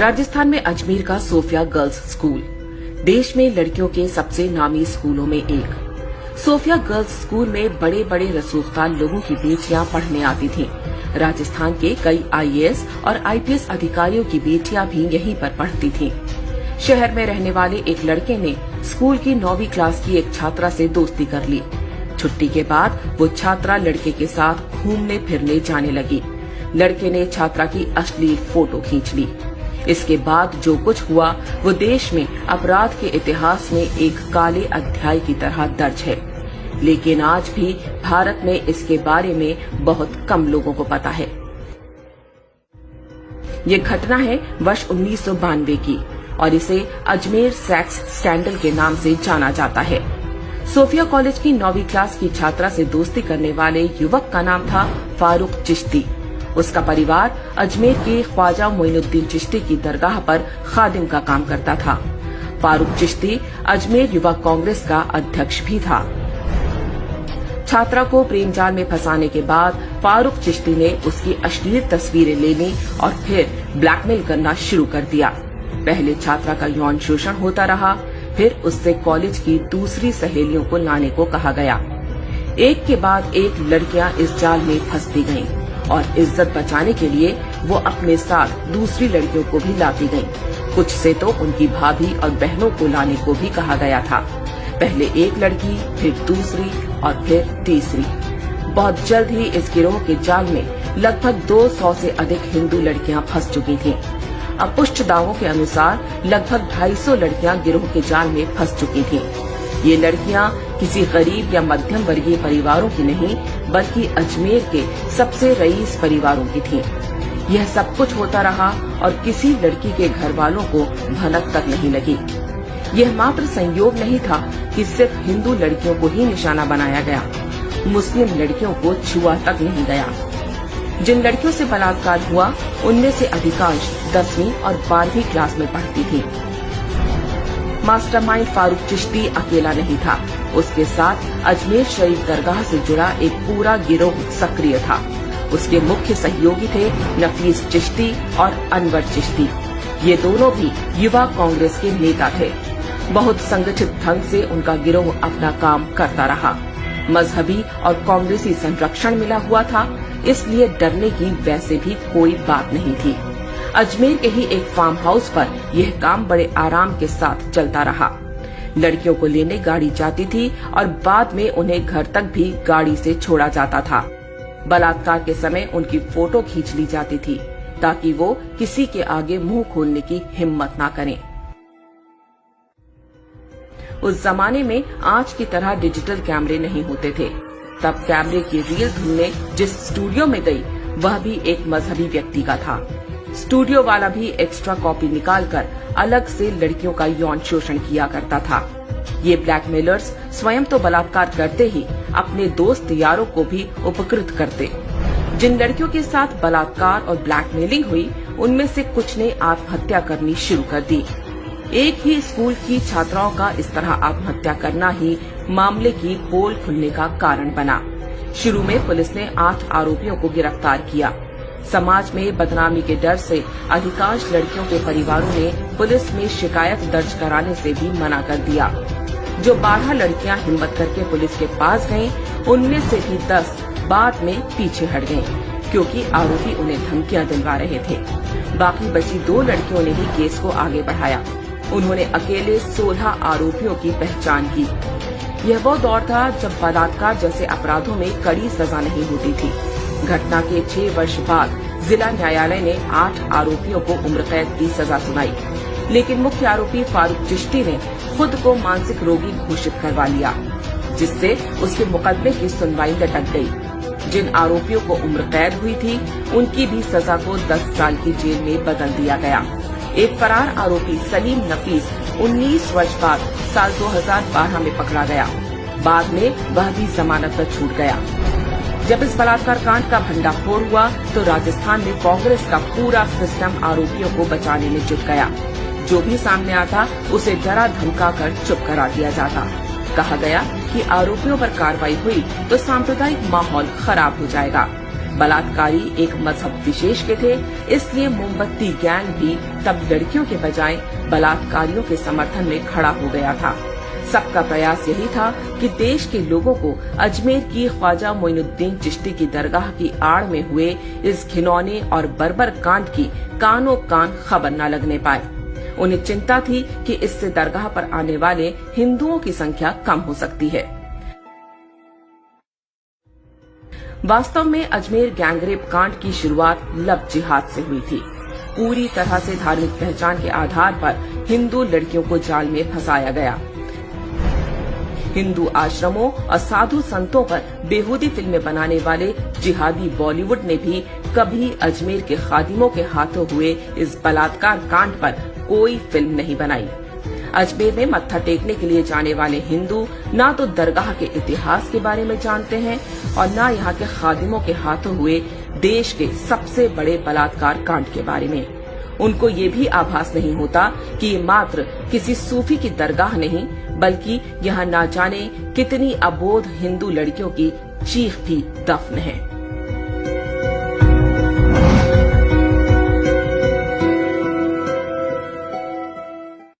राजस्थान में अजमेर का Sophia girls school देश में लड़कियों के सबसे नामी स्कूलों में एक। सोफिया गर्ल्स स्कूल में बड़े बड़े रसूखदार लोगों की बेटियां पढ़ने आती थीं। राजस्थान के कई आईएएस और आईपीएस अधिकारियों की बेटियां भी यहीं पर पढ़ती थीं। शहर में रहने वाले एक लड़के ने स्कूल की 9वीं क्लास की एक छात्रा से दोस्ती कर ली। छुट्टी के बाद वो छात्रा लड़के के साथ घूमने फिरने जाने लगी। लड़के ने छात्रा की अश्लील फोटो खींच ली। इसके बाद जो कुछ हुआ वो देश में अपराध के इतिहास में एक काले अध्याय की तरह दर्ज है, लेकिन आज भी भारत में इसके बारे में बहुत कम लोगों को पता है। ये घटना है वर्ष 1992 की और इसे अजमेर सेक्स स्कैंडल के नाम से जाना जाता है। सोफिया कॉलेज की 9वीं क्लास की छात्रा से दोस्ती करने वाले युवक का नाम था फारूक चिश्ती। उसका परिवार अजमेर के ख्वाजा मोइनुद्दीन चिश्ती की दरगाह पर खादिम का काम करता था। फारूक चिश्ती अजमेर युवा कांग्रेस का अध्यक्ष भी था। छात्रा को प्रेम जाल में फंसाने के बाद फारूक चिश्ती ने उसकी अश्लील तस्वीरें लेनी और फिर ब्लैकमेल करना शुरू कर दिया। पहले छात्रा का यौन शोषण होता रहा, फिर उससे कॉलेज की दूसरी सहेलियों को लाने को कहा गया। एक के बाद एक लड़कियां इस जाल में फंसती गईं और इज्जत बचाने के लिए वो अपने साथ दूसरी लड़कियों को भी लाती गईं। कुछ से तो उनकी भाभी और बहनों को लाने को भी कहा गया था। पहले एक लड़की, फिर दूसरी और फिर तीसरी। बहुत जल्द ही इस गिरोह के जाल में लगभग 200 से अधिक हिंदू लड़कियां फंस चुकी थीं। अपुष्ट दावों के अनुसार लगभग 250 लड़कियां गिरोह के जाल में फंस चुकी थीं। ये लड़कियां किसी गरीब या मध्यम वर्गीय परिवारों की नहीं, बल्कि अजमेर के सबसे रईस परिवारों की थीं। यह सब कुछ होता रहा और किसी लड़की के घर वालों को भनक तक नहीं लगी। यह मात्र संयोग नहीं था कि सिर्फ हिंदू लड़कियों को ही निशाना बनाया गया, मुस्लिम लड़कियों को छुआ तक नहीं गया। जिन लड़कियों से बलात्कार हुआ उनमें से अधिकांश 10वीं और 12वीं क्लास में पढ़ती थीं। मास्टरमाइंड फारूक चिश्ती अकेला नहीं था, उसके साथ अजमेर शरीफ दरगाह से जुड़ा एक पूरा गिरोह सक्रिय था। उसके मुख्य सहयोगी थे नफीस चिश्ती और अनवर चिश्ती। ये दोनों भी युवा कांग्रेस के नेता थे। बहुत संगठित ढंग से उनका गिरोह अपना काम करता रहा। मजहबी और कांग्रेसी संरक्षण मिला हुआ था, इसलिए डरने की वैसे भी कोई बात नहीं थी। अजमेर के ही एक फार्म हाउस पर यह काम बड़े आराम के साथ चलता रहा। लड़कियों को लेने गाड़ी जाती थी और बाद में उन्हें घर तक भी गाड़ी से छोड़ा जाता था। बलात्कार के समय उनकी फोटो खींच ली जाती थी ताकि वो किसी के आगे मुंह खोलने की हिम्मत ना करें। उस जमाने में आज की तरह डिजिटल कैमरे नहीं होते थे। तब कैमरे की रील ढूंढने जिस स्टूडियो में गई वह भी एक मजहबी व्यक्ति का था। स्टूडियो वाला भी एक्स्ट्रा कॉपी निकालकर अलग से लड़कियों का यौन शोषण किया करता था। ये ब्लैकमेलर्स स्वयं तो बलात्कार करते ही अपने दोस्त यारों को भी उपकृत करते। जिन लड़कियों के साथ बलात्कार और ब्लैकमेलिंग हुई उनमें से कुछ ने आत्महत्या करनी शुरू कर दी। एक ही स्कूल की छात्राओं का इस तरह आत्महत्या करना ही मामले की पोल खुलने का कारण बना। शुरू में पुलिस ने 8 आरोपियों को गिरफ्तार किया। समाज में बदनामी के डर से अधिकांश लड़कियों के परिवारों ने पुलिस में शिकायत दर्ज कराने से भी मना कर दिया। जो 12 लड़कियां हिम्मत करके पुलिस के पास गईं, उनमें से भी 10 बाद में पीछे हट गईं, क्योंकि आरोपी उन्हें धमकियां दिलवा रहे थे। बाकी बची 2 लड़कियों ने ही केस को आगे बढ़ाया। उन्होंने अकेले 16 आरोपियों की पहचान की। यह वो दौर था जब बलात्कार जैसे अपराधों में कड़ी सजा नहीं होती थी। घटना के 6 वर्ष बाद जिला न्यायालय ने 8 आरोपियों को उम्र कैद की सजा सुनाई, लेकिन मुख्य आरोपी फारूक चिश्ती ने खुद को मानसिक रोगी घोषित करवा लिया, जिससे उसके मुकदमे की सुनवाई लटक गई। जिन आरोपियों को उम्र कैद हुई थी उनकी भी सजा को 10 साल की जेल में बदल दिया गया। एक फरार आरोपी सलीम नफीस 19 वर्ष बाद साल 2012 में पकड़ा गया। बाद में वह भी जमानत पर छूट गया। जब इस बलात्कार कांड का भंडाफोड़ हुआ तो राजस्थान में कांग्रेस का पूरा सिस्टम आरोपियों को बचाने में जुट गया। जो भी सामने आता उसे डरा धमका कर चुप करा दिया जाता। कहा गया कि आरोपियों पर कार्रवाई हुई तो सांप्रदायिक माहौल खराब हो जाएगा। बलात्कारी एक मजहब विशेष के थे, इसलिए मोमबत्ती गैंग भी तब लड़कियों के बजाय बलात्कारियों के समर्थन में खड़ा हो गया था। सबका प्रयास यही था कि देश के लोगों को अजमेर की ख्वाजा मोइनुद्दीन चिश्ती की दरगाह की आड़ में हुए इस घिनौने और बर्बर कांड की कानों कान खबर न लगने पाए। उन्हें चिंता थी कि इससे दरगाह पर आने वाले हिंदुओं की संख्या कम हो सकती है। वास्तव में अजमेर गैंगरेप कांड की शुरुआत लव जिहाद से हुई थी। पूरी तरह से धार्मिक पहचान के आधार पर हिंदू लड़कियों को जाल में फंसाया गया। हिंदू आश्रमों और साधु संतों पर बेहूदी फिल्में बनाने वाले जिहादी बॉलीवुड ने भी कभी अजमेर के खादिमों के हाथों हुए इस बलात्कार कांड पर कोई फिल्म नहीं बनाई। अजमेर में मत्था टेकने के लिए जाने वाले हिंदू ना तो दरगाह के इतिहास के बारे में जानते हैं और न यहाँ के खादिमों के हाथों हुए देश के सबसे बड़े बलात्कार कांड के बारे में। उनको ये भी आभास नहीं होता कि ये मात्र किसी सूफी की दरगाह नहीं, बल्कि यहाँ ना जाने कितनी अबोध हिंदू लड़कियों की चीख भी दफन है।